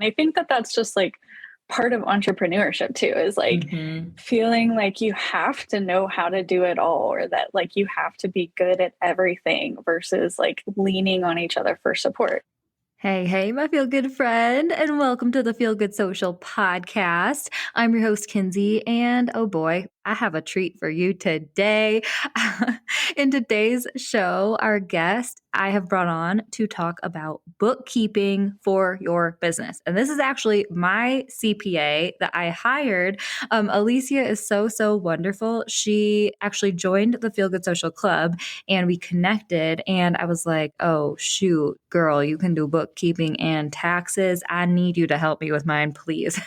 And I think that that's just like part of entrepreneurship too, is like Hmm. feeling like you have to know how to do it all, or that like you have to be good at everything versus like leaning on each other for support. Hey, hey, my feel good friend, and welcome to the Feel Good Social podcast. I'm your host, Kinsey, and oh boy, I have a treat for you today. In today's show, our guest I have brought on to talk about bookkeeping for your business. And this is actually my CPA that I hired. Alicea is so wonderful. She actually joined the Feel Good Social Club and we connected, and I was like, oh shoot, girl, you can do bookkeeping and taxes. I need you to help me with mine, please.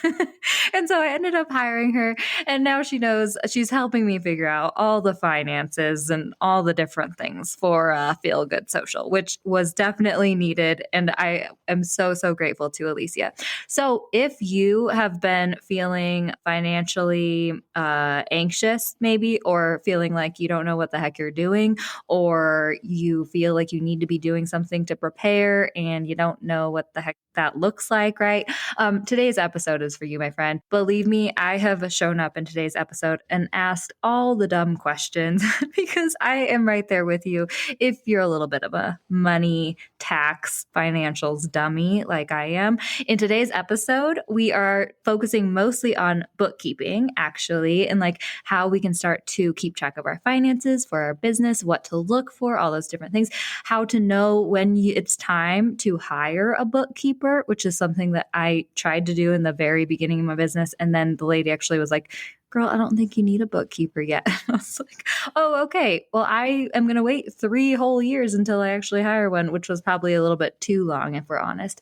And so I ended up hiring her, and now she knows she's helping me figure out all the finances and all the different things for Feel Good Social, which was definitely needed. And I am so grateful to Alicea. So if you have been feeling financially anxious, maybe, or feeling like you don't know what the heck you're doing, or you feel like you need to be doing something to prepare and you don't know what the heck that looks like, right? Today's episode is for you, my friend. Believe me, I have shown up in today's episode and asked all the dumb questions because I am right there with you if you're a little bit of a money, tax, financials dummy like I am. In today's episode, we are focusing mostly on bookkeeping, actually, and like how we can start to keep track of our finances for our business, what to look for, all those different things, how to know when it's time to hire a bookkeeper, which is something that I tried to do in the very beginning of my business. And then the lady actually was like, girl, I don't think you need a bookkeeper yet. I was like, oh, okay. Well, I am going to wait 3 whole years until I actually hire one, which was probably a little bit too long, if we're honest.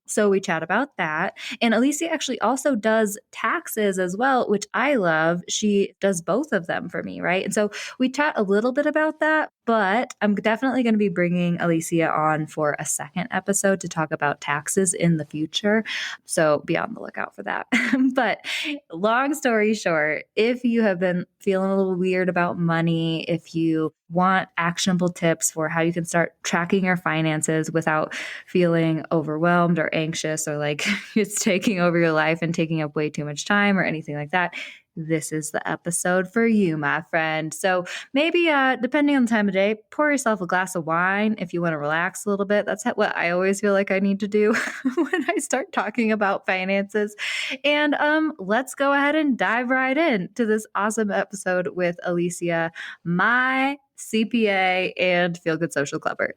So we chat about that. And Alicea actually also does taxes as well, which I love. She does both of them for me, right? And so we chat a little bit about that, but I'm definitely going to be bringing Alicea on for a second episode to talk about taxes in the future. So be on the lookout for that. But long story short, if you have been feeling a little weird about money, if you want actionable tips for how you can start tracking your finances without feeling overwhelmed or anxious, or like it's taking over your life and taking up way too much time or anything like that, this is the episode for you, my friend. So maybe depending on the time of day, pour yourself a glass of wine if you want to relax a little bit. That's what I always feel like I need to do when I start talking about finances. And let's go ahead and dive right in to this awesome episode with Alicea, my CPA and Feel Good Social Clubber.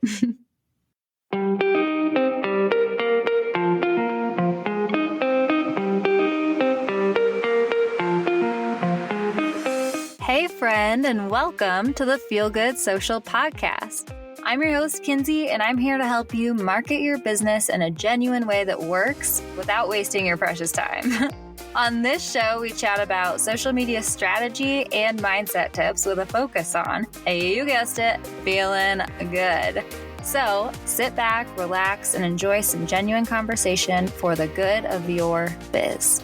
Hey, friend, and welcome to the Feel Good Social Podcast. I'm your host, Kinsey, and I'm here to help you market your business in a genuine way that works without wasting your precious time. On this show, we chat about social media strategy and mindset tips with a focus on, you guessed it, feeling good. So sit back, relax, and enjoy some genuine conversation for the good of your biz.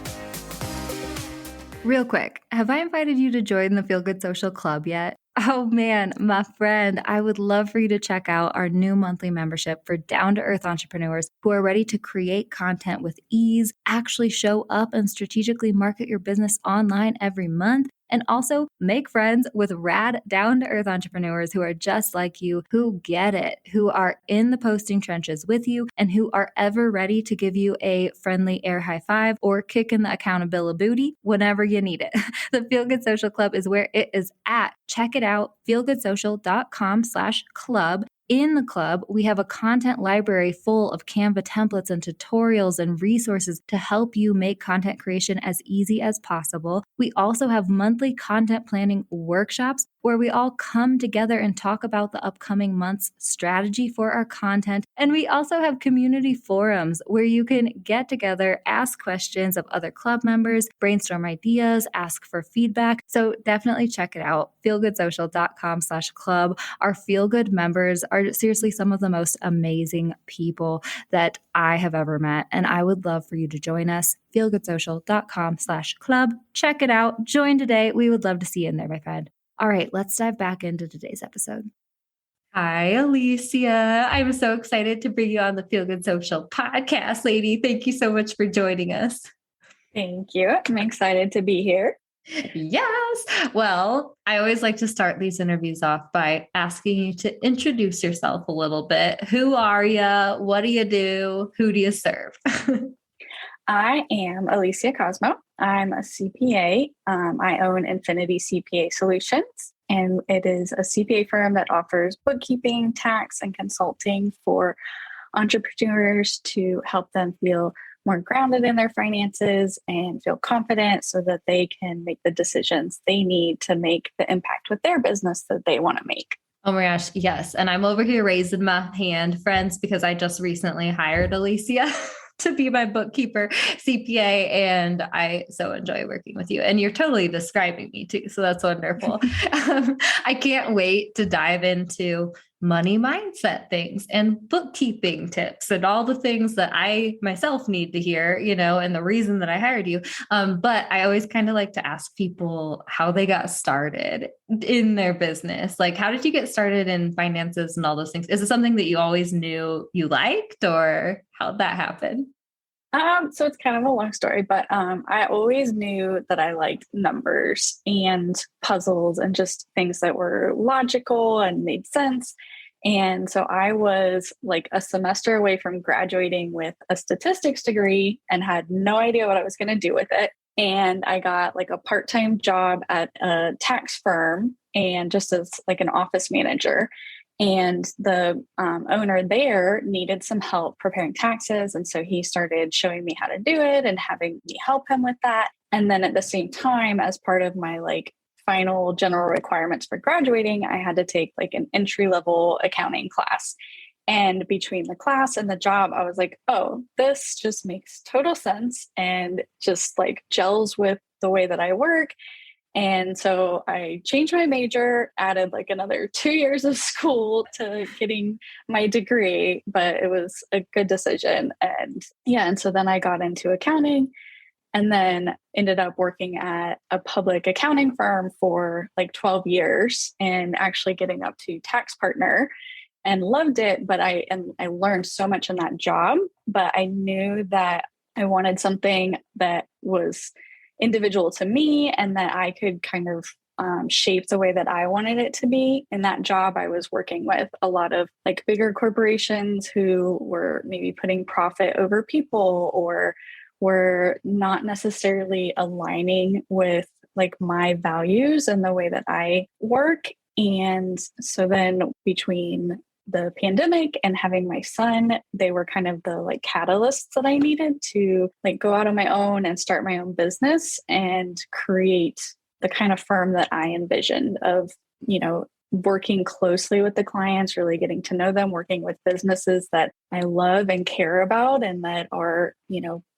Real quick, have I invited you to join the Feel Good Social Club yet? Oh man, my friend, I would love for you to check out our new monthly membership for down-to-earth entrepreneurs who are ready to create content with ease, actually show up and strategically market your business online every month, and also make friends with rad down-to-earth entrepreneurs who are just like you, who get it, who are in the posting trenches with you, and who are ever ready to give you a friendly air high five or kick in the accountability booty whenever you need it. The Feel Good Social Club is where it is at. Check it out, feelgoodsocial.com/club. In the club, we have a content library full of Canva templates and tutorials and resources to help you make content creation as easy as possible. We also have monthly content planning workshops where we all come together and talk about the upcoming month's strategy for our content. And we also have community forums where you can get together, ask questions of other club members, brainstorm ideas, ask for feedback. So definitely check it out, feelgoodsocial.com/club. Our Feel Good members are seriously some of the most amazing people that I have ever met. And I would love for you to join us, feelgoodsocial.com/club. Check it out. Join today. We would love to see you in there, my friend. All right, let's dive back into today's episode. Hi, Alicia. I'm so excited to bring you on the Feel Good Social podcast, lady. Thank you so much for joining us. Thank you. I'm excited to be here. Yes. Well, I always like to start these interviews off by asking you to introduce yourself a little bit. Who are you? What do you do? Who do you serve? I am Alicea Cosmo. I'm a CPA. I own Infinity CPA Solutions, and it is a CPA firm that offers bookkeeping, tax, and consulting for entrepreneurs to help them feel more grounded in their finances and feel confident so that they can make the decisions they need to make the impact with their business that they want to make. Oh my gosh, yes. And I'm over here raising my hand, friends, because I just recently hired Alicia to be my bookkeeper CPA. And I so enjoy working with you. And you're totally describing me too. So that's wonderful. I can't wait to dive into money mindset things and bookkeeping tips and all the things that I myself need to hear, and the reason that I hired you. But I always kind of like to ask people how they got started in their business. Like, how did you get started in finances and all those things? Is it something that you always knew you liked, or how'd that happen? So it's kind of a long story, but I always knew that I liked numbers and puzzles and just things that were logical and made sense. And so I was like a semester away from graduating with a statistics degree and had no idea what I was going to do with it. And I got like a part-time job at a tax firm and just as like an office manager. And the owner there needed some help preparing taxes. And so he started showing me how to do it and having me help him with that. And then at the same time, as part of my like final general requirements for graduating, I had to take like an entry level accounting class. And between the class and the job, I was like, oh, this just makes total sense and just like gels with the way that I work. And so I changed my major, added like another 2 years of school to getting my degree, but it was a good decision. And yeah, and so then I got into accounting and then ended up working at a public accounting firm for like 12 years and actually getting up to tax partner and loved it. But I learned so much in that job, but I knew that I wanted something that was individual to me and that I could kind of shape the way that I wanted it to be. In that job, I was working with a lot of like bigger corporations who were maybe putting profit over people or were not necessarily aligning with like my values and the way that I work. And so then between the pandemic and having my son, they were kind of the like catalysts that I needed to like go out on my own and start my own business and create the kind of firm that I envisioned of, working closely with the clients, really getting to know them, working with businesses that I love and care about and that are,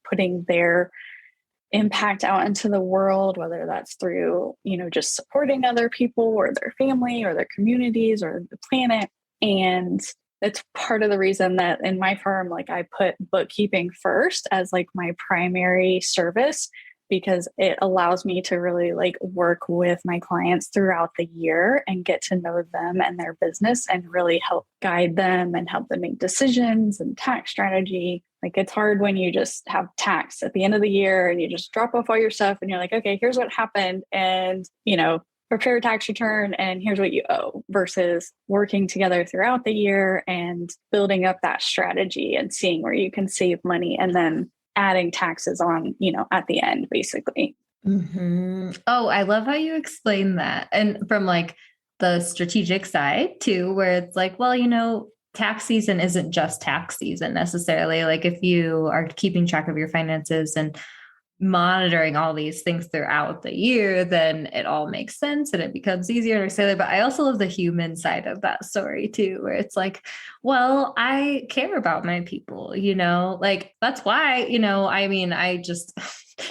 putting their impact out into the world, whether that's through, just supporting other people or their family or their communities or the planet. And that's part of the reason that in my firm, like I put bookkeeping first as like my primary service because it allows me to really like work with my clients throughout the year and get to know them and their business and really help guide them and help them make decisions and tax strategy. Like it's hard when you just have tax at the end of the year and you just drop off all your stuff and you're like, okay, here's what happened. And, prepare a tax return and here's what you owe versus working together throughout the year and building up that strategy and seeing where you can save money and then adding taxes on, at the end, basically. Oh, I love how you explain that. And from like the strategic side too, where it's like, well, tax season isn't just tax season necessarily. Like if you are keeping track of your finances and monitoring all these things throughout the year, then it all makes sense and it becomes easier to understand. But I also love the human side of that story too, where it's like, well, I care about my people, like that's why, I just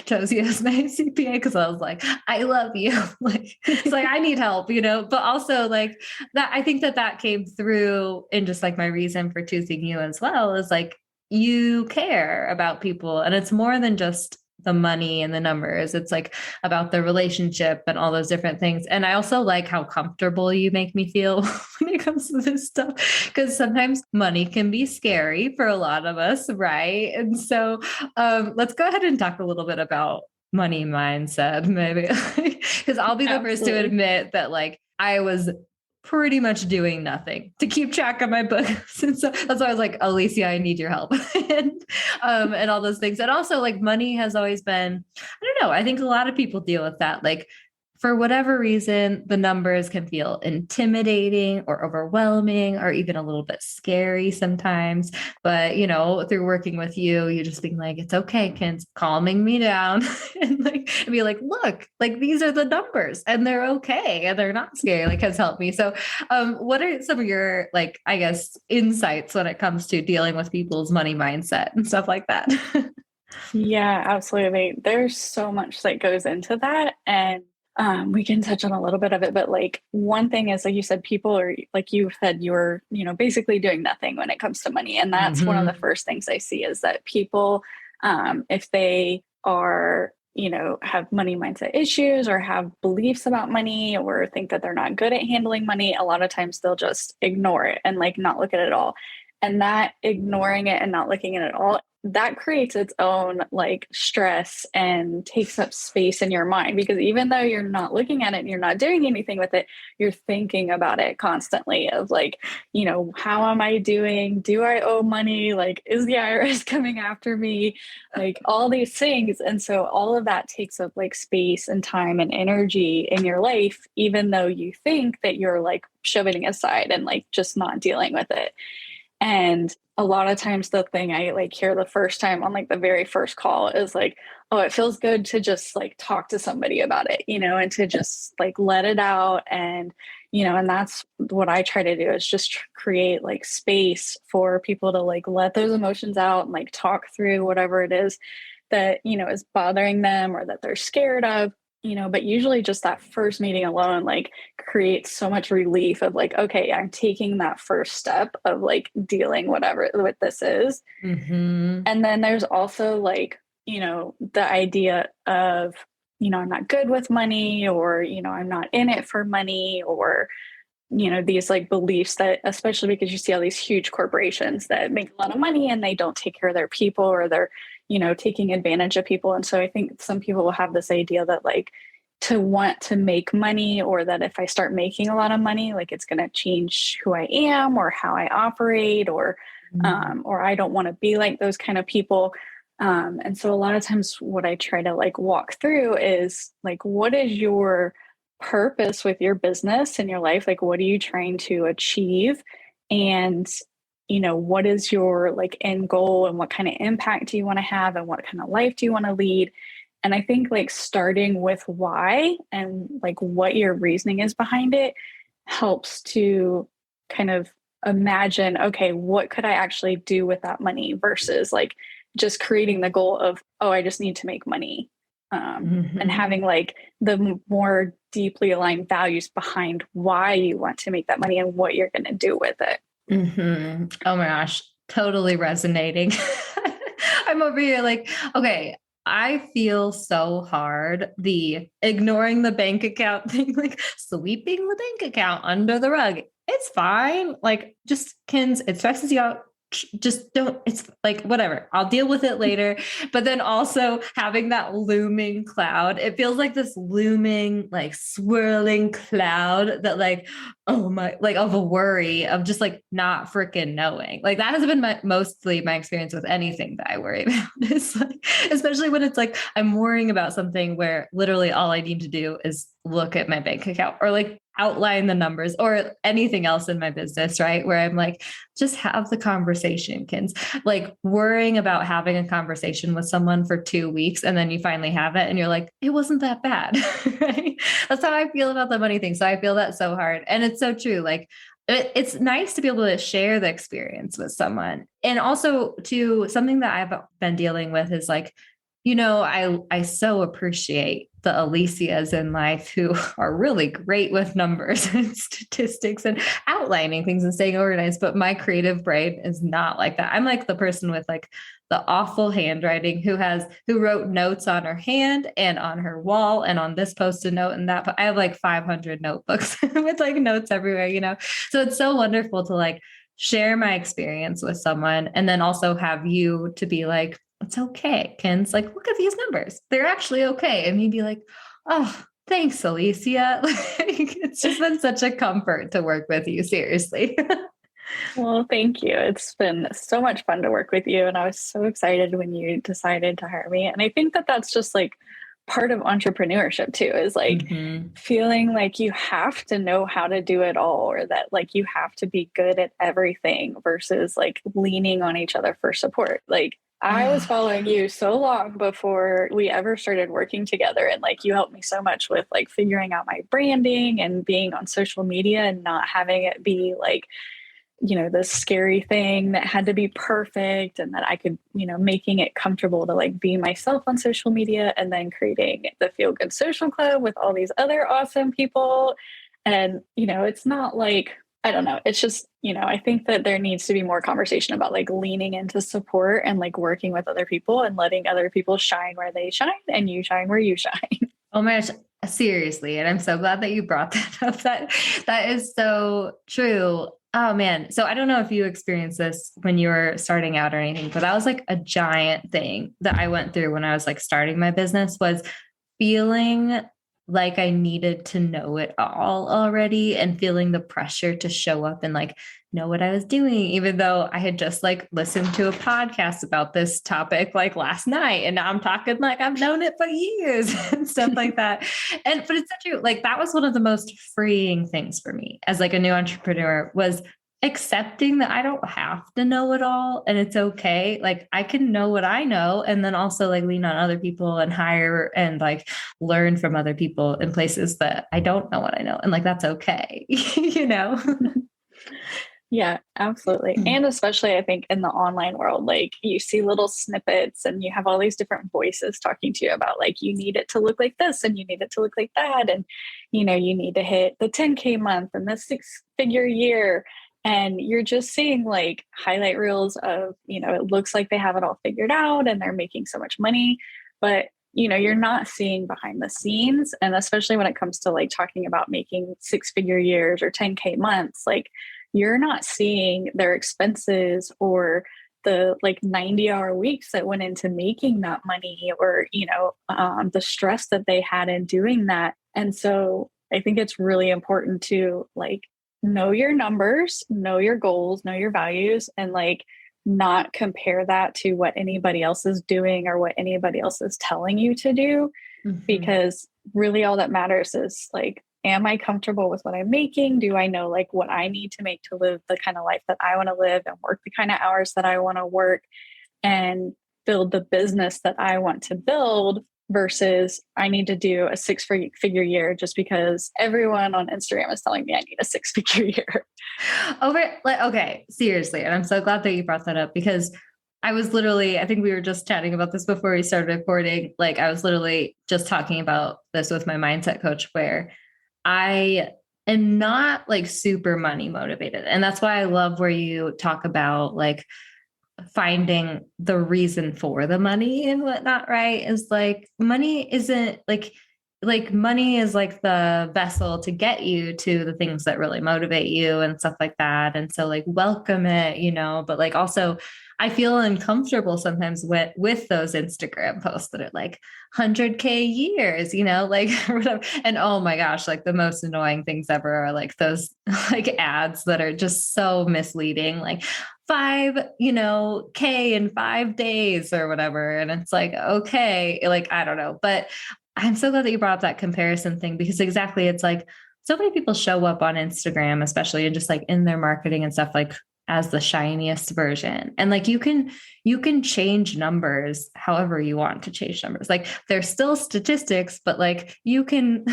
chose you as my CPA because I was like, I love you. Like, it's like, I need help, but also like that, I think that came through in just like my reason for choosing you as well is like, you care about people and it's more than just the money and the numbers. It's like about the relationship and all those different things. And I also like how comfortable you make me feel when you it comes to this stuff, because sometimes money can be scary for a lot of us, right? And so let's go ahead and talk a little bit about money mindset, maybe, because I'll be the first to Absolutely. admit that like I was pretty much doing nothing to keep track of my books. And so that's why I was like, Alicea, I need your help. And all those things. And also like money has always been, I don't know, I think a lot of people deal with that. Like for whatever reason, the numbers can feel intimidating or overwhelming or even a little bit scary sometimes. But, you know, through working with you, you just being like, it's okay, Ken's calming me down and be like, look, like these are the numbers and they're okay and they're not scary, like has helped me. So, what are some of your, like, I guess, insights when it comes to dealing with people's money mindset and stuff like that? Yeah, absolutely. There's so much that goes into that. And we can touch on a little bit of it, but like one thing is, like you said, people are like you said, you're, basically doing nothing when it comes to money. And that's one of the Hmm. first things I see is that people, if they are, have money mindset issues or have beliefs about money or think that they're not good at handling money, a lot of times they'll just ignore it and like not look at it at all. And that ignoring it and not looking at it all, that creates its own like stress and takes up space in your mind because even though you're not looking at it and you're not doing anything with it, you're thinking about it constantly of like, how am I doing? Do I owe money? Like, is the IRS coming after me? Like all these things. And so all of that takes up like space and time and energy in your life, even though you think that you're like shoving it aside and like just not dealing with it. And a lot of times the thing I like hear the first time on like the very first call is like, oh, it feels good to just like talk to somebody about it, and to just like let it out. And that's what I try to do is just create like space for people to like let those emotions out and like talk through whatever it is that, is bothering them or that they're scared of. But usually just that first meeting alone, like creates so much relief of like, okay, I'm taking that first step of like dealing what this is. Hmm. And then there's also like, the idea of, I'm not good with money or, I'm not in it for money or, these like beliefs that, especially because you see all these huge corporations that make a lot of money and they don't take care of their people or they're, taking advantage of people. And so I think some people will have this idea that like to want to make money or that if I start making a lot of money, like it's going to change who I am or how I operate or I don't want to be like those kind of people. And so a lot of times what I try to like walk through is like, what is your purpose with your business and your life? Like, what are you trying to achieve? And, what is your like end goal and what kind of impact do you want to have and what kind of life do you want to lead? And I think like starting with why and like what your reasoning is behind it helps to kind of imagine, okay, what could I actually do with that money versus like just creating the goal of, oh, I just need to make money. And Hmm. having like the more deeply aligned values behind why you want to make that money and what you're going to do with it. Hmm. Oh my gosh, totally resonating. I'm over here like, okay, I feel so hard the ignoring the bank account thing, like sweeping the bank account under the rug. It's fine. Like, just Kins, it stresses you out. Just don't, it's like, whatever, I'll deal with it later. But then also having that looming cloud, it feels like this looming, like swirling cloud that, like, oh my, like of a worry of just like not freaking knowing. Like that has been mostly my experience with anything that I worry about. It's like, especially when it's like I'm worrying about something where literally all I need to do is look at my bank account or like outline the numbers or anything else in my business, right? Where I'm like, just have the conversation, Kins. Like worrying about having a conversation with someone for 2 weeks and then you finally have it and you're like, it wasn't that bad. Right? That's how I feel about the money thing. So I feel that so hard. And it's so true. Like it's nice to be able to share the experience with someone. And also to something that I've been dealing with is like, I so appreciate the Alicias in life who are really great with numbers and statistics and outlining things and staying organized. But my creative brain is not like that. I'm like the person with like the awful handwriting, who wrote notes on her hand and on her wall and on this post-it note and that. But I have like 500 notebooks with like notes everywhere, So it's so wonderful to like share my experience with someone and then also have you to be like, it's okay, Kins. Like, look at these numbers. They're actually okay. And you'd be like, oh, thanks, Alicea. Like, it's just been such a comfort to work with you, seriously. Well, thank you. It's been so much fun to work with you. And I was so excited when you decided to hire me. And I think that that's just like part of entrepreneurship too, is like feeling like you have to know how to do it all, or that like you have to be good at everything versus like leaning on each other for support. Like, I was following you so long before we ever started working together. And like, you helped me so much with like figuring out my branding and being on social media and not having it be like, this scary thing that had to be perfect, and that I could, making it comfortable to like be myself on social media, and then creating the Feel Good Social Club with all these other awesome people. And, it's not like, I don't know. It's just, I think that there needs to be more conversation about like leaning into support and like working with other people and letting other people shine where they shine and you shine where you shine. Oh my gosh, seriously. And I'm so glad that you brought that up. That is so true. Oh man. So I don't know if you experienced this when you were starting out or anything, but that was like a giant thing that I went through when I was like starting my business, was feeling like I needed to know it all already and feeling the pressure to show up and like know what I was doing, even though I had just like listened to a podcast about this topic like last night. And now I'm talking like I've known it for years and stuff like that. But it's so true. Like that was one of the most freeing things for me as like a new entrepreneur, was accepting that I don't have to know it all and it's okay. Like I can know what I know and then also like lean on other people and hire and like learn from other people in places that I don't know what I know. And like, that's okay, Yeah, absolutely. And especially I think in the online world, like you see little snippets and you have all these different voices talking to you about like, you need it to look like this and you need it to look like that. And, you need to hit the 10K month and the 6-figure year. And you're just seeing like highlight reels of, it looks like they have it all figured out and they're making so much money, but you're not seeing behind the scenes. And especially when it comes to like talking about making 6-figure years or 10K months, like you're not seeing their expenses or the like 90-hour weeks that went into making that money, or, the stress that they had in doing that. And so I think it's really important to like know your numbers, know your goals, know your values, and like not compare that to what anybody else is doing or what anybody else is telling you to do. Because really all that matters is like, am I comfortable with what I'm making? Do I know like what I need to make to live the kind of life that I want to live and work the kind of hours that I want to work and build the business that I want to build, versus I need to do a 6-figure year just because everyone on Instagram is telling me I need a 6-figure year. Okay, seriously. And I'm so glad that you brought that up, because I was literally, I think we were just chatting about this before we started recording. Like I was literally just talking about this with my mindset coach, where I am not like super money motivated. And that's why I love where you talk about like finding the reason for the money and whatnot, right? Is like money isn't like money is like the vessel to get you to the things that really motivate you and stuff like that. And so like welcome it, but like also I feel uncomfortable sometimes with those Instagram posts that are like 100K years, like whatever. And oh my gosh, like the most annoying things ever are like those like ads that are just so misleading, like 5K in 5 days or whatever. And it's like, okay, like, I don't know, but I'm so glad that you brought up that comparison thing, because exactly, it's like so many people show up on Instagram, especially, and just like in their marketing and stuff, like as the shiniest version. And like you can change numbers however you want to change numbers. Like there's still statistics, but like you can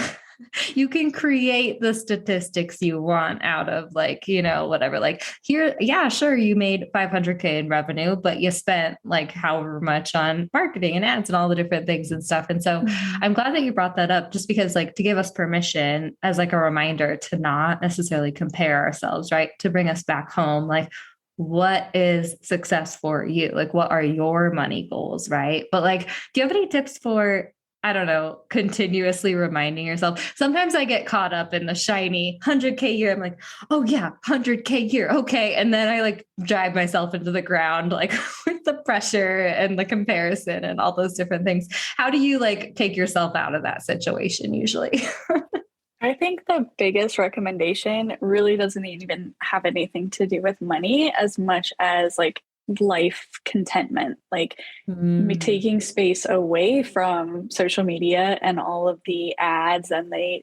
create the statistics you want out of like, whatever, like here, yeah, sure, you made 500K in revenue, but you spent like however much on marketing and ads and all the different things and stuff. And so I'm glad that you brought that up, just because like to give us permission as like a reminder to not necessarily compare ourselves, right? To bring us back home. Like, what is success for you? Like, what are your money goals? Right. But like, do you have any tips for, I don't know, continuously reminding yourself? Sometimes I get caught up in the shiny 100K year. I'm like, oh yeah, 100K year. Okay. And then I like drive myself into the ground, like with the pressure and the comparison and all those different things. How do you like take yourself out of that situation usually? I think the biggest recommendation really doesn't even have anything to do with money as much as like life contentment, like Mm, taking space away from social media and all of the ads and the,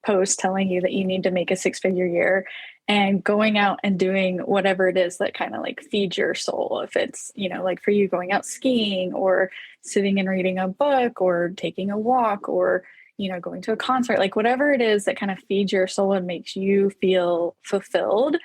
posts telling you that you need to make a six-figure year, and going out and doing whatever it is that kind of like feeds your soul. If it's, like for you going out skiing or sitting and reading a book or taking a walk or going to a concert, like whatever it is that kind of feeds your soul and makes you feel fulfilled,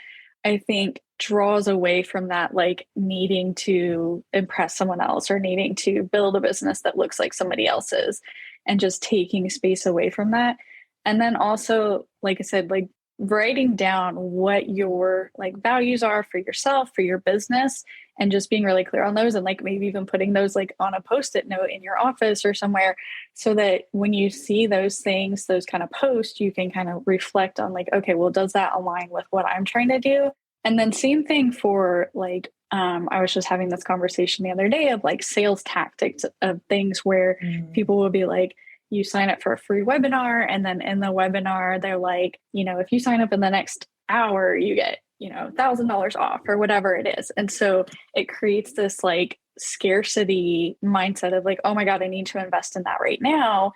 I think draws away from that, like needing to impress someone else or needing to build a business that looks like somebody else's, and just taking space away from that. And then also, like I said, like writing down what your like values are for yourself, for your business, and just being really clear on those, and like maybe even putting those like on a post-it note in your office or somewhere, so that when you see those things, those kind of posts, you can kind of reflect on like, okay, well, does that align with what I'm trying to do? And then same thing for like, I was just having this conversation the other day of like sales tactics of things where mm, people will be like, you sign up for a free webinar, and then in the webinar they're like, if you sign up in the next hour you get, $1,000 off or whatever it is. And so it creates this like scarcity mindset of like, oh my god, I need to invest in that right now.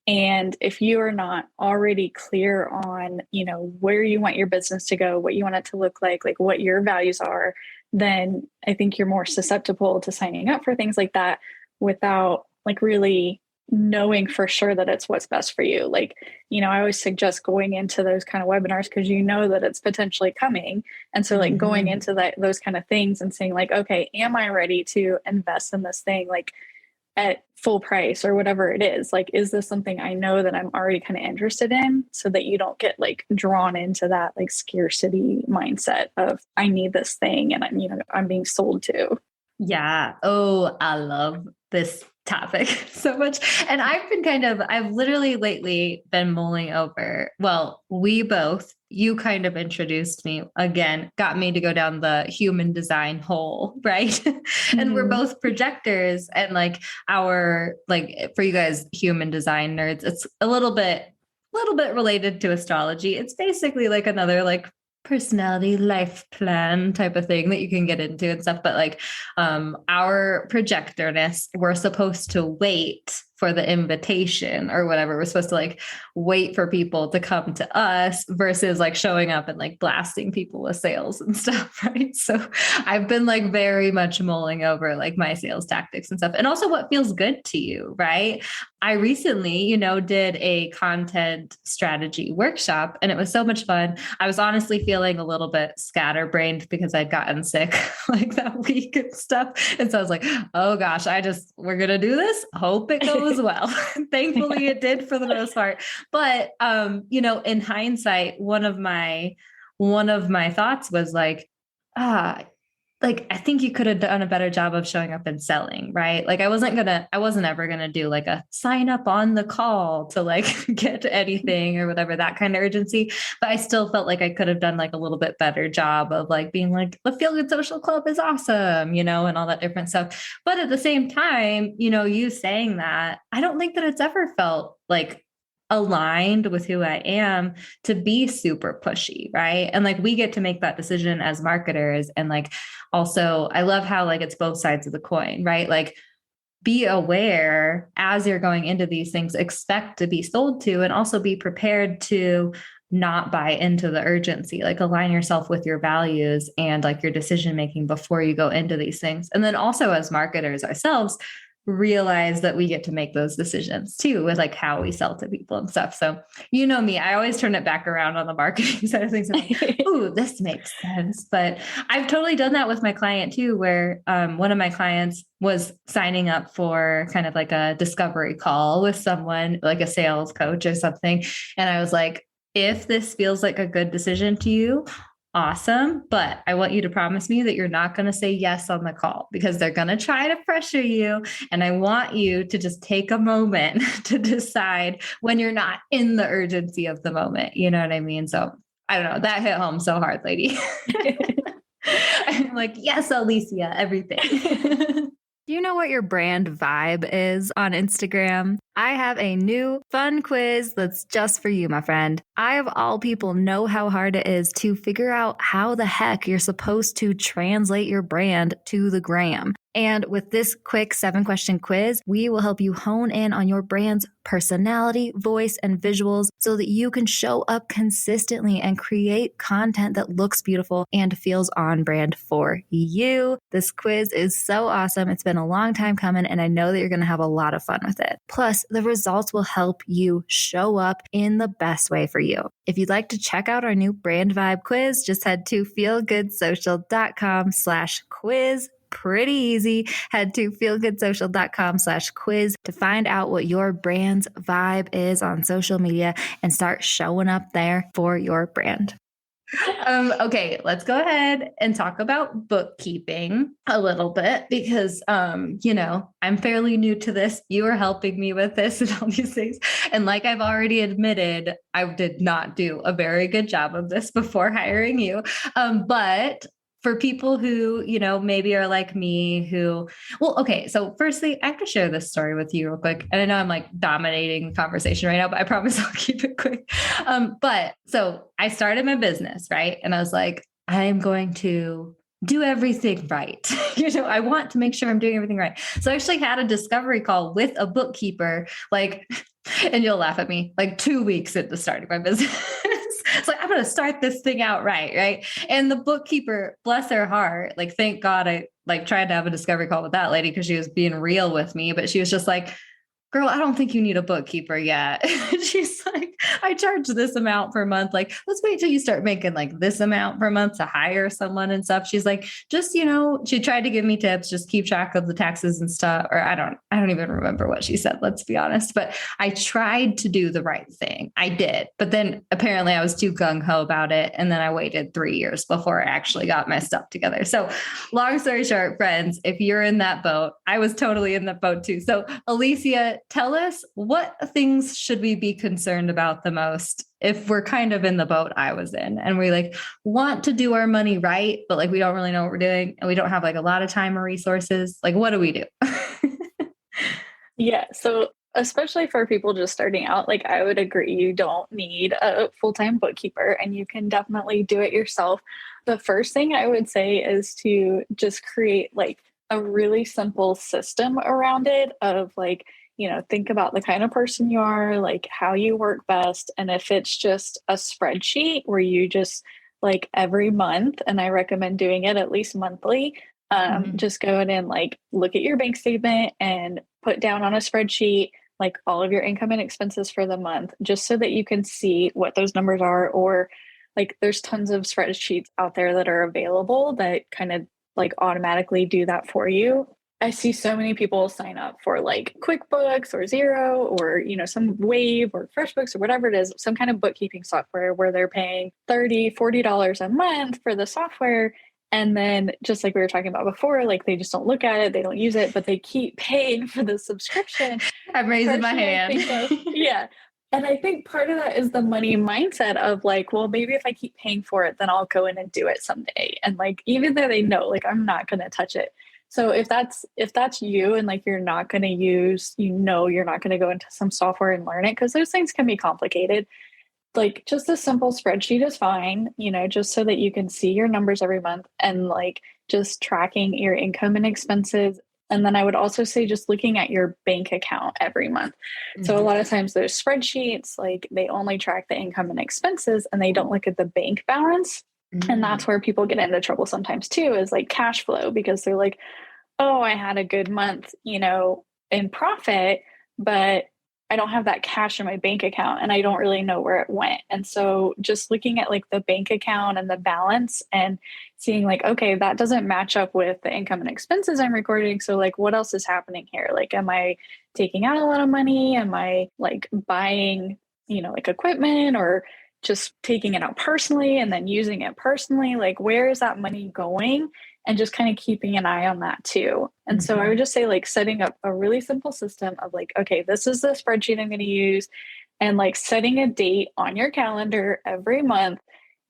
And if you are not already clear on, where you want your business to go, what you want it to look like what your values are, then I think you're more susceptible to signing up for things like that without like really knowing for sure that it's what's best for you. Like, I always suggest going into those kind of webinars because you know that it's potentially coming. And so like going mhm. into those kind of things and saying like, okay, am I ready to invest in this thing? Like at full price or whatever it is, like is this something I know that I'm already kind of interested in, so that you don't get like drawn into that like scarcity mindset of I need this thing and I'm being sold to. Yeah. Oh, I love this topic so much. And I've literally lately been mulling over. Well, you kind of introduced me again, got me to go down the human design hole, right? And we're Mm-hmm. both projectors, and like for you guys human design nerds, it's a little bit related to astrology. It's basically like another like personality life plan type of thing that you can get into and stuff. But like our projectorness, we're supposed to wait for the invitation or whatever. We're supposed to like wait for people to come to us versus like showing up and like blasting people with sales and stuff. Right. So I've been like very much mulling over like my sales tactics and stuff, and also what feels good to you. Right. I recently, did a content strategy workshop, and it was so much fun. I was honestly feeling a little bit scatterbrained because I'd gotten sick like that week and stuff. And so I was like, oh gosh, we're going to do this. Hope it goes well. Thankfully it did for the most part. But, in hindsight, one of my thoughts was like, ah, like I think you could have done a better job of showing up and selling, right? Like I wasn't ever gonna do like a sign up on the call to like get anything or whatever, that kind of urgency. But I still felt like I could have done like a little bit better job of like being like, the Feel Good Social Club is awesome, and all that different stuff. But at the same time, you saying that, I don't think that it's ever felt like aligned with who I am to be super pushy, right? And like we get to make that decision as marketers. And like also, I love how like it's both sides of the coin, right? Like be aware as you're going into these things, expect to be sold to, and also be prepared to not buy into the urgency, like align yourself with your values and like your decision making before you go into these things. And then also as marketers ourselves, realize that we get to make those decisions too with like how we sell to people and stuff. So me, I always turn it back around on the marketing side of things. I'm like, ooh, this makes sense. But I've totally done that with my client too, where one of my clients was signing up for kind of like a discovery call with someone like a sales coach or something. And I was like, if this feels like a good decision to you, awesome. But I want you to promise me that you're not going to say yes on the call because they're going to try to pressure you. And I want you to just take a moment to decide when you're not in the urgency of the moment. You know what I mean? So I don't know. That hit home so hard, lady. I'm like, yes, Alicea, everything. Do you know what your brand vibe is on Instagram? I have a new fun quiz that's just for you, my friend. I, of all people, know how hard it is to figure out how the heck you're supposed to translate your brand to the gram. And with this quick 7-question quiz, we will help you hone in on your brand's personality, voice, and visuals so that you can show up consistently and create content that looks beautiful and feels on brand for you. This quiz is so awesome. It's been a long time coming, and I know that you're going to have a lot of fun with it. Plus, the results will help you show up in the best way for you. If you'd like to check out our new brand vibe quiz, just head to feelgoodsocial.com/quiz. Pretty easy. Head to feelgoodsocial.com/quiz to find out what your brand's vibe is on social media and start showing up there for your brand. Okay, let's go ahead and talk about bookkeeping a little bit because, I'm fairly new to this. You are helping me with this and all these things. And like I've already admitted, I did not do a very good job of this before hiring you. But for people who, maybe are like me okay. So firstly, I have to share this story with you real quick. And I know I'm like dominating the conversation right now, but I promise I'll keep it quick. But so I started my business, right? And I was like, I'm going to do everything right. I want to make sure I'm doing everything right. So I actually had a discovery call with a bookkeeper, and you'll laugh at me, 2 weeks into starting my business. It's like, I'm going to start this thing out right. And the bookkeeper, bless her heart, thank God I tried to have a discovery call with that lady because she was being real with me, but she was just like, girl, I don't think you need a bookkeeper yet. She's like, I charge this amount per month. Let's wait till you start making this amount per month to hire someone and stuff. She's like, just, she tried to give me tips, just keep track of the taxes and stuff. Or I don't even remember what she said, let's be honest. But I tried to do the right thing. I did. But then apparently I was too gung-ho about it. And then I waited 3 years before I actually got my stuff together. So long story short, friends, if you're in that boat, I was totally in that boat too. So Alicea, tell us, what things should we be concerned about the most if we're kind of in the boat I was in and we want to do our money right, but we don't really know what we're doing and we don't have a lot of time or resources. What do we do? Yeah. So especially for people just starting out, I would agree, you don't need a full-time bookkeeper and you can definitely do it yourself. The first thing I would say is to just create a really simple system around it of think about the kind of person you are, how you work best. And if it's just a spreadsheet where you just every month, and I recommend doing it at least monthly, just go in and look at your bank statement and put down on a spreadsheet all of your income and expenses for the month, just so that you can see what those numbers are. Or there's tons of spreadsheets out there that are available that kind of automatically do that for you. I see so many people sign up for QuickBooks or Xero or, some Wave or FreshBooks or whatever it is, some kind of bookkeeping software where they're paying $30, $40 a month for the software. And then just like we were talking about before, they just don't look at it, they don't use it, but they keep paying for the subscription. I'm raising my hand. Yeah. And I think part of that is the money mindset of well, maybe if I keep paying for it, then I'll go in and do it someday. And even though they know, I'm not going to touch it. So if that's you and you're not going to use, you're not going to go into some software and learn it, because those things can be complicated. Just a simple spreadsheet is fine, just so that you can see your numbers every month and just tracking your income and expenses. And then I would also say just looking at your bank account every month. Mm-hmm. So a lot of times those spreadsheets, they only track the income and expenses and they don't look at the bank balance. Mm-hmm. And that's where people get into trouble sometimes too, is cash flow, because they're oh, I had a good month, in profit, but I don't have that cash in my bank account and I don't really know where it went. And so just looking at the bank account and the balance and seeing okay, that doesn't match up with the income and expenses I'm recording. So what else is happening here? Am I taking out a lot of money? Am I buying, equipment, or just taking it out personally and then using it personally? Like, where is that money going? And just kind of keeping an eye on that too. And so I would just say, like, setting up a really simple system of like, okay, this is the spreadsheet I'm going to use, and like setting a date on your calendar every month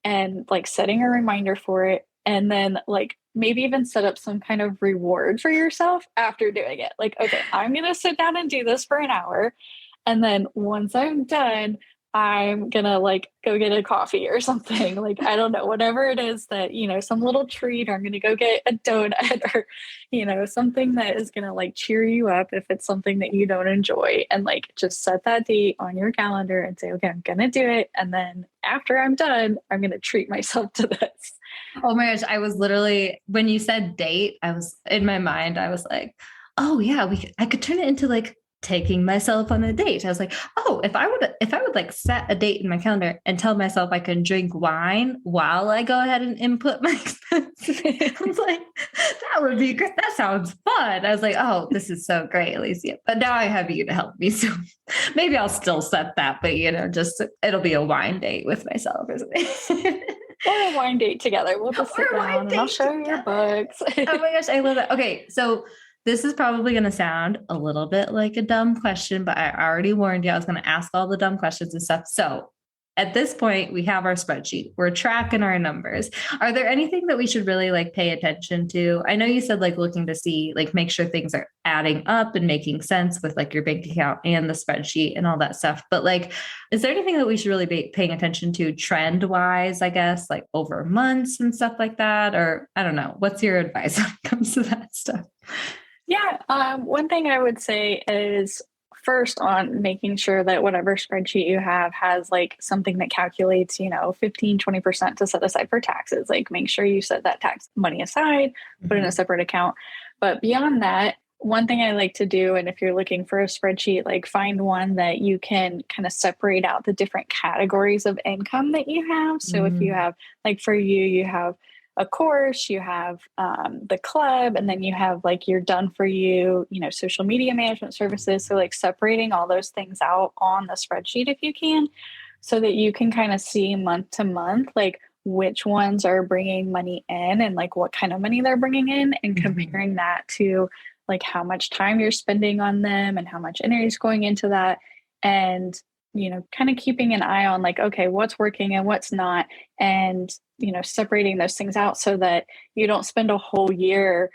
and like setting a reminder for it. And then like maybe even set up some kind of reward for yourself after doing it. Like, okay, I'm going to sit down and do this for an hour. And then once I'm done, I'm gonna like go get a coffee or something. Like, I don't know, whatever it is that, some little treat, or I'm gonna go get a donut or, something that is gonna like cheer you up if it's something that you don't enjoy. And like just set that date on your calendar and say, okay, I'm gonna do it. And then after I'm done, I'm gonna treat myself to this. Oh my gosh. I was literally, when you said date, I was in my mind, I was like, oh yeah, I could turn it into like taking myself on a date. I was like, oh, if I would like set a date in my calendar and tell myself I can drink wine while I go ahead and input my expenses, I was like, that would be great. That sounds fun. I was like, oh, this is so great, Alicea. But now I have you to help me. So maybe I'll still set that, but just it'll be a wine date with myself, isn't it? Or a wine date together. We'll just sit down and I'll show you your books. Oh my gosh, I love that. Okay, so this is probably going to sound a little bit like a dumb question, but I already warned you I was going to ask all the dumb questions and stuff. So at this point, we have our spreadsheet. We're tracking our numbers. Are there anything that we should really like pay attention to? I know you said like looking to see, like make sure things are adding up and making sense with like your bank account and the spreadsheet and all that stuff. But like, is there anything that we should really be paying attention to trend wise, I guess, like over months and stuff like that? Or I don't know. What's your advice when it comes to that stuff? Yeah. One thing I would say is first on making sure that whatever spreadsheet you have has like something that calculates, 15-20% to set aside for taxes. Like make sure you set that tax money aside, put in a separate account. But beyond that, one thing I like to do, and if you're looking for a spreadsheet, like find one that you can kind of separate out the different categories of income that you have. So if you have, like for you, you have a course, you have the club, and then you have like your done for you, social media management services. So like separating all those things out on the spreadsheet if you can, so that you can kind of see month to month, like which ones are bringing money in and like what kind of money they're bringing in, and comparing that to like how much time you're spending on them and how much energy is going into that. And kind of keeping an eye on like, okay, what's working and what's not, and separating those things out so that you don't spend a whole year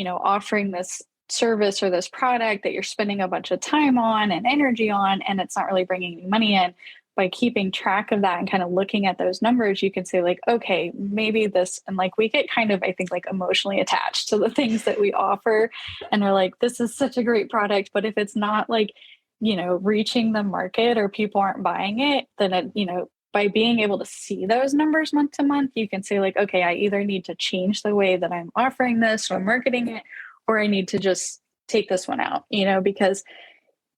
offering this service or this product that you're spending a bunch of time on and energy on, and it's not really bringing any money in. By keeping track of that and kind of looking at those numbers, you can say like, okay, maybe this, and like we get kind of, I think, like emotionally attached to the things that we offer, and we're like, this is such a great product, but if it's not like reaching the market or people aren't buying it, then by being able to see those numbers month to month, you can say like, okay, I either need to change the way that I'm offering this or marketing it, or I need to just take this one out, because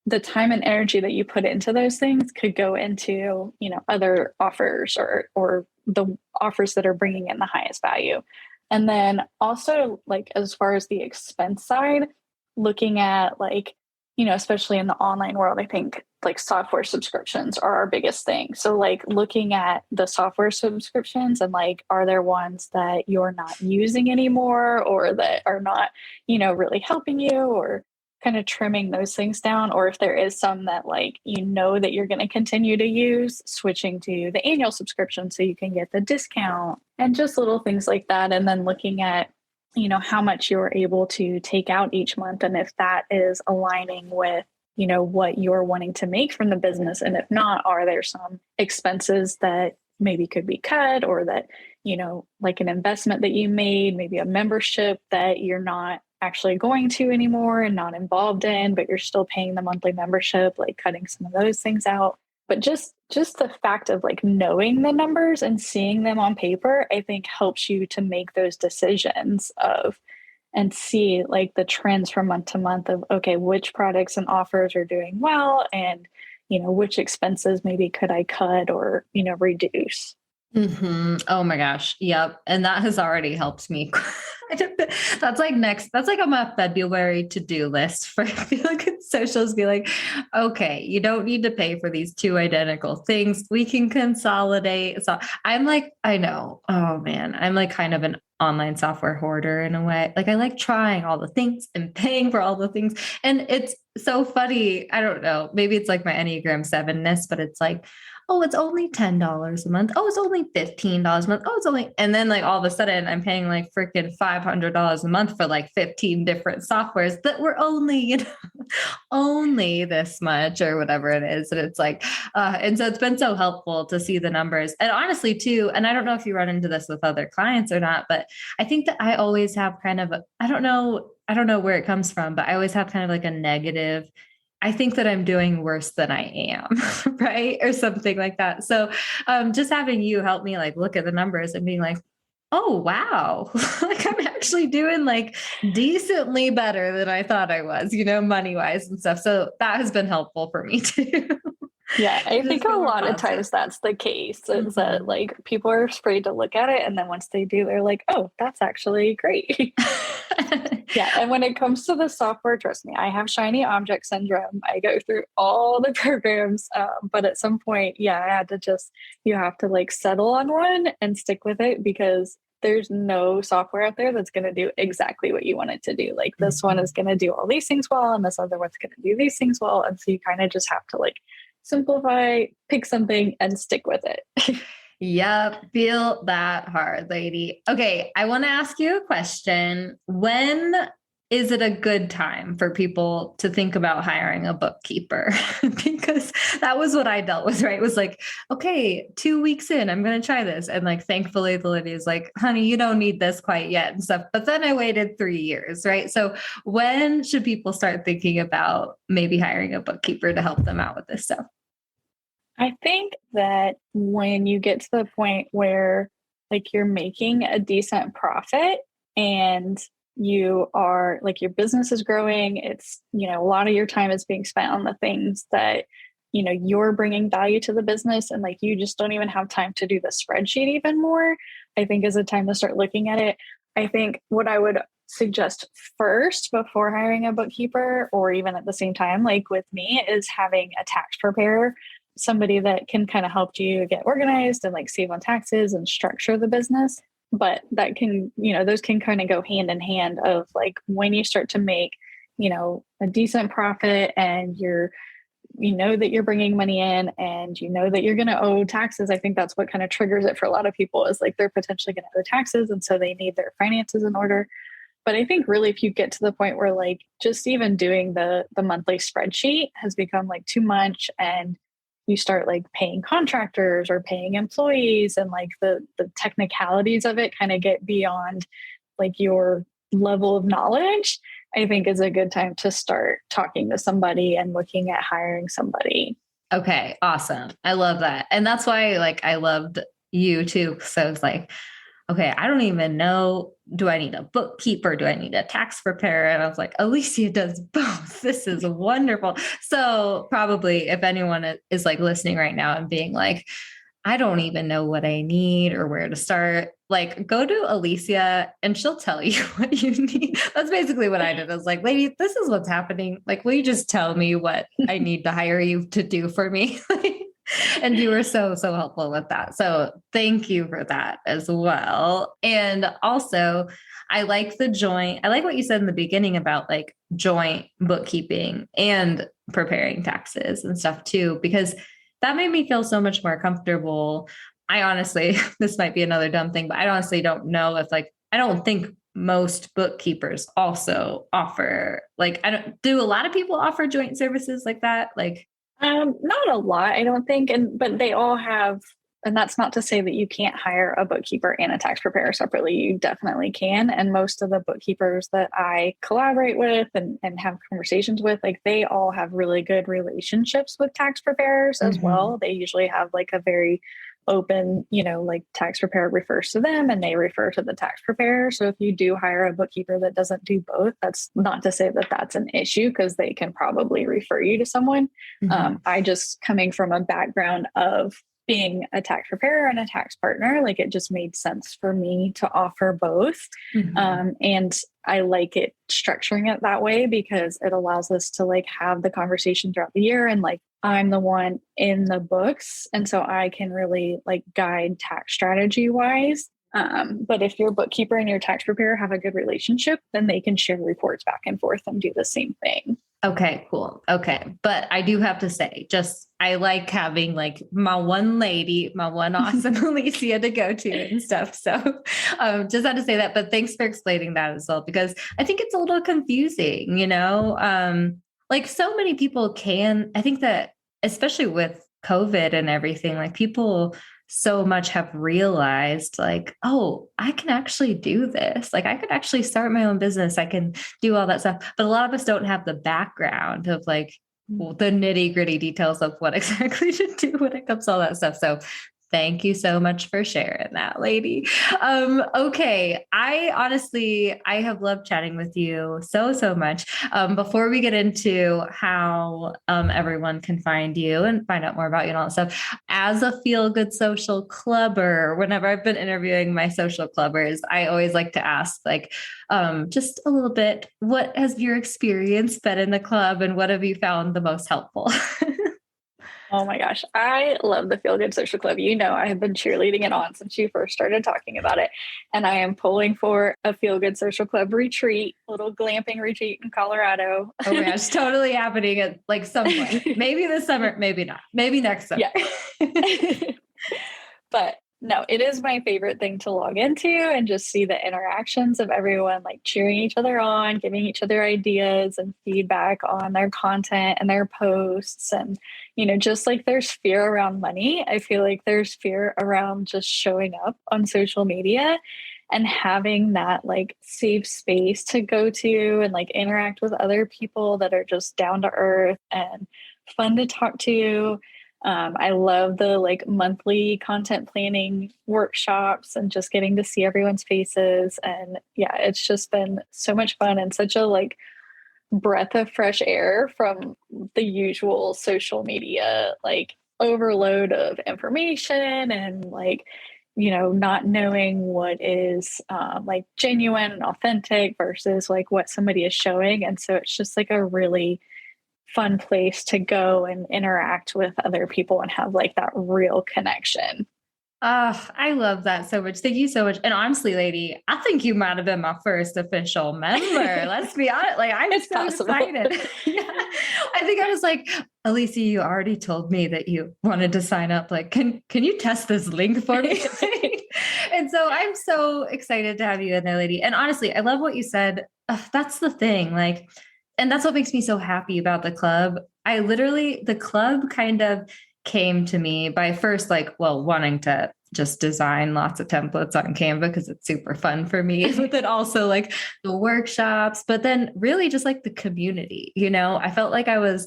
the time and energy that you put into those things could go into, other offers or the offers that are bringing in the highest value. And then also like, as far as the expense side, looking at like, especially in the online world, I think like software subscriptions are our biggest thing. So like looking at the software subscriptions and like, are there ones that you're not using anymore or that are not, really helping you, or kind of trimming those things down. Or if there is some that like, that you're going to continue to use, switching to the annual subscription so you can get the discount, and just little things like that. And then looking at how much you're able to take out each month, and if that is aligning with what you're wanting to make from the business. And if not, are there some expenses that maybe could be cut, or that like an investment that you made, maybe a membership that you're not actually going to anymore and not involved in, but you're still paying the monthly membership, like cutting some of those things out. But just the fact of like knowing the numbers and seeing them on paper, I think helps you to make those decisions and see like the trends from month to month of, okay, which products and offers are doing well, and which expenses maybe could I cut or reduce. Oh my gosh. Yep. And that has already helped me That's like next. That's like on my February to-do list for Feel Good Socials. Be like, okay, you don't need to pay for these two identical things. We can consolidate. So I'm like, I know. Oh man, I'm like kind of an online software hoarder in a way. Like I like trying all the things and paying for all the things. And it's so funny. I don't know. Maybe it's like my Enneagram 7-ness, but it's like, oh, it's only $10 a month. Oh, it's only $15 a month. Oh, it's only, and then like all of a sudden I'm paying like freaking $500 a month for like 15 different softwares that were only, only this much or whatever it is. And it's like, and so it's been so helpful to see the numbers. And honestly too, and I don't know if you run into this with other clients or not, but I think that I always have kind of, I don't know where it comes from, but I always have kind of like a negative, I think that I'm doing worse than I am, right? Or something like that. So just having you help me like look at the numbers and being like, oh, wow, like I'm actually doing like decently better than I thought I was, money wise and stuff. So that has been helpful for me too. Yeah, I think a lot of Positive. times that's the case is that like people are afraid to look at it. And then once they do, they're like, oh, that's actually great. Yeah. And when it comes to the software, trust me, I have shiny object syndrome. I go through all the programs. But at some point, yeah, I had to you have to like settle on one and stick with it because there's no software out there that's going to do exactly what you want it to do. Like this one is going to do all these things well, and this other one's going to do these things well. And so you kind of just have to like simplify, pick something and stick with it. Yep. Feel that hard, lady. Okay. I want to ask you a question. When is it a good time for people to think about hiring a bookkeeper? Because that was what I dealt with, right? It was like, okay, 2 weeks in, I'm going to try this. And like, thankfully the lady is like, honey, you don't need this quite yet and stuff. But then I waited 3 years, right? So when should people start thinking about maybe hiring a bookkeeper to help them out with this stuff? I think that when you get to the point where like you're making a decent profit and you are like your business is growing, it's, a lot of your time is being spent on the things that, you're bringing value to the business and like you just don't even have time to do the spreadsheet even more, I think is a time to start looking at it. I think what I would suggest first before hiring a bookkeeper or even at the same time, like with me, is having a tax preparer, somebody that can kind of help you get organized and like save on taxes and structure the business. But that can, those can kind of go hand in hand of like when you start to make, a decent profit and that you're bringing money in and that you're going to owe taxes. I think that's what kind of triggers it for a lot of people is like they're potentially going to owe taxes. And so they need their finances in order. But I think really if you get to the point where like just even doing the monthly spreadsheet has become like too much and you start like paying contractors or paying employees and like the technicalities of it kind of get beyond like your level of knowledge, I think is a good time to start talking to somebody and looking at hiring somebody. Okay, awesome. I love that. And that's why like I loved you too. So it's like, okay, I don't even know. Do I need a bookkeeper? Do I need a tax preparer? And I was like, Alicea does both. This is wonderful. So probably if anyone is like listening right now and being like, I don't even know what I need or where to start, like go to Alicea and she'll tell you what you need. That's basically what I did. I was like, lady, this is what's happening. Like, will you just tell me what I need to hire you to do for me? And you were so, so helpful with that. So thank you for that as well. And also, I like what you said in the beginning about like joint bookkeeping and preparing taxes and stuff too, because that made me feel so much more comfortable. I honestly, this might be another dumb thing, but I honestly don't know if like, I don't think most bookkeepers also offer, like, do a lot of people offer joint services like that? Like, not a lot, I don't think. But they all have, and that's not to say that you can't hire a bookkeeper and a tax preparer separately. You definitely can. And most of the bookkeepers that I collaborate with and have conversations with, like they all have really good relationships with tax preparers as well. They usually have like a very open, like tax preparer refers to them and they refer to the tax preparer. So if you do hire a bookkeeper that doesn't do both, that's not to say that that's an issue because they can probably refer you to someone. I just coming from a background of being a tax preparer and a tax partner, like it just made sense for me to offer both. And I like it structuring it that way because it allows us to like have the conversation throughout the year. And like, I'm the one in the books. And so I can really like guide tax strategy wise. But if your bookkeeper and your tax preparer have a good relationship, then they can share reports back and forth and do the same thing. Okay, cool. Okay. But I do have to say, just I like having like my one lady, my one awesome Alicea to go to and stuff. So just had to say that. But thanks for explaining that as well, because I think it's a little confusing, like so many people I think that especially with COVID and everything, like people so much have realized like, oh, I can actually do this. Like I could actually start my own business. I can do all that stuff. But a lot of us don't have the background of like the nitty gritty details of what exactly to do when it comes to all that stuff. So thank you so much for sharing that, lady. Okay. I have loved chatting with you so much. Before we get into how everyone can find you and find out more about you and all that stuff, as a feel good social clubber, whenever I've been interviewing my social clubbers, I always like to ask like, just a little bit, what has your experience been in the club and what have you found the most helpful? Oh my gosh, I love the Feel Good Social Club. You know, I have been cheerleading it on since you first started talking about it. And I am pulling for a Feel Good Social Club retreat, little glamping retreat in Colorado. Oh my gosh, totally happening at like some point. Maybe this summer, maybe not. Maybe next summer. Yeah. But no, it is my favorite thing to log into and just see the interactions of everyone like cheering each other on, giving each other ideas and feedback on their content and their posts. And, just like there's fear around money, I feel like there's fear around just showing up on social media and having that like safe space to go to and like interact with other people that are just down to earth and fun to talk to. I love the like monthly content planning workshops and just getting to see everyone's faces. And yeah, it's just been so much fun and such a like breath of fresh air from the usual social media, like overload of information and like, not knowing what is like genuine and authentic versus like what somebody is showing. And so it's just like a really fun place to go and interact with other people and have like that real connection. I love that so much. Thank you so much. And honestly, lady, I think you might have been my first official member. Let's be honest. Like I'm It's so possible. excited. Yeah. I think I was like, Alicea, you already told me that you wanted to sign up. Like, can you test this link for me? And so I'm so excited to have you in there, lady. And honestly, I love what you said. That's the thing. Like, and that's what makes me so happy about the club. The club kind of came to me by first, like, well, wanting to just design lots of templates on Canva because it's super fun for me. But then also like the workshops, but then really just like the community, I felt like I was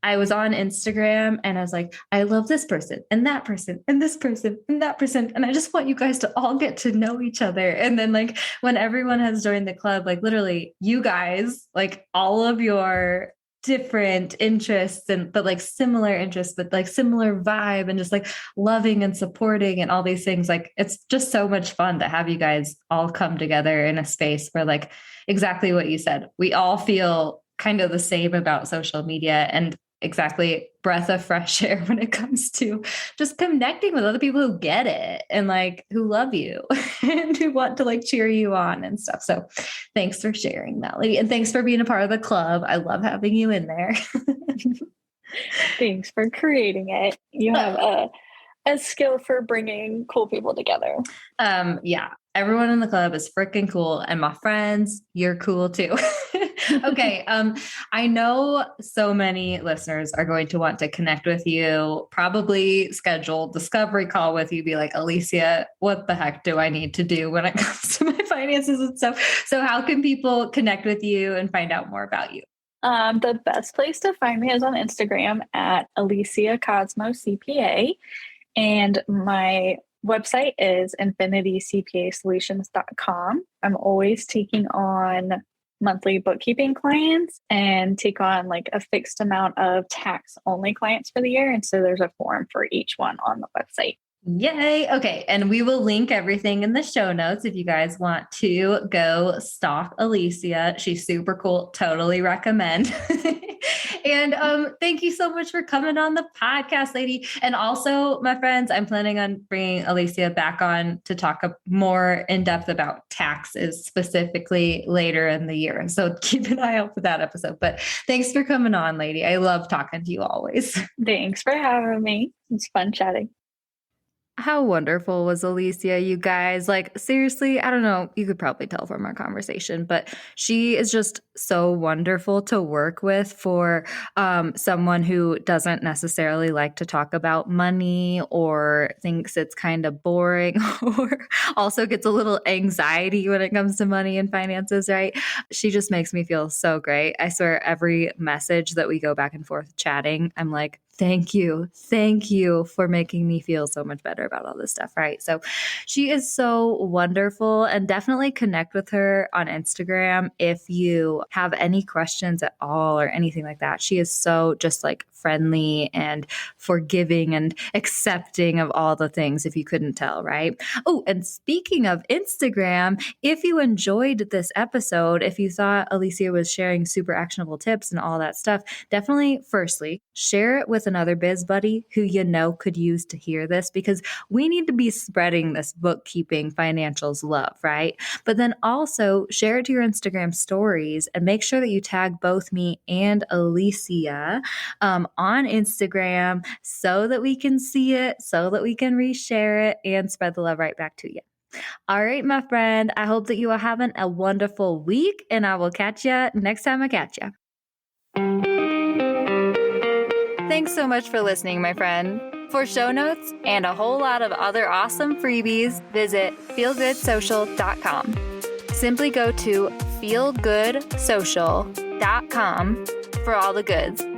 on Instagram and I was like, I love this person and that person and this person and that person. And I just want you guys to all get to know each other. And then like when everyone has joined the club, like literally you guys, like all of your different interests but like similar interests, but like similar vibe and just like loving and supporting and all these things. Like it's just so much fun to have you guys all come together in a space where like exactly what you said, we all feel kind of the same about social media and exactly breath of fresh air when it comes to just connecting with other people who get it and like who love you and who want to like cheer you on and stuff. So thanks for sharing that, lady. And thanks for being a part of the club. I love having you in there. Thanks for creating it. You have a skill for bringing cool people together. Yeah. Everyone in the club is freaking cool. And my friends, you're cool too. Okay. I know so many listeners are going to want to connect with you, probably schedule discovery call with you, be like, Alicea, what the heck do I need to do when it comes to my finances and stuff? So how can people connect with you and find out more about you? The best place to find me is on Instagram at Alicea Cosmo CPA. And my website is infinitycpasolutions.com. I'm always taking on monthly bookkeeping clients and take on like a fixed amount of tax only clients for the year. And so there's a form for each one on the website. Yay. Okay. And we will link everything in the show notes if you guys want to go stalk Alicea. She's super cool. Totally recommend. And thank you so much for coming on the podcast, lady. And also, my friends, I'm planning on bringing Alicea back on to talk more in depth about taxes specifically later in the year. So keep an eye out for that episode. But thanks for coming on, lady. I love talking to you always. Thanks for having me. It's fun chatting. How wonderful was Alicea, you guys? Like, seriously, I don't know. You could probably tell from our conversation, but she is just so wonderful to work with for someone who doesn't necessarily like to talk about money or thinks it's kind of boring or also gets a little anxiety when it comes to money and finances, right? She just makes me feel so great. I swear, every message that we go back and forth chatting, I'm like, thank you. Thank you for making me feel so much better about all this stuff, right? So she is so wonderful, and definitely connect with her on Instagram if you have any questions at all or anything like that. She is so just like friendly and forgiving and accepting of all the things, if you couldn't tell, right? Oh, and speaking of Instagram, if you enjoyed this episode, if you thought Alicea was sharing super actionable tips and all that stuff, definitely firstly, share it with another biz buddy who you know could use to hear this, because we need to be spreading this bookkeeping financials love, right? But then also share it to your Instagram stories and make sure that you tag both me and Alicea on Instagram so that we can see it, so that we can reshare it and spread the love right back to you. All right, my friend, I hope that you are having a wonderful week, and I will catch you next time I catch you. Thanks so much for listening, my friend. For show notes and a whole lot of other awesome freebies, visit feelgoodsocial.com. Simply go to feelgoodsocial.com for all the goods.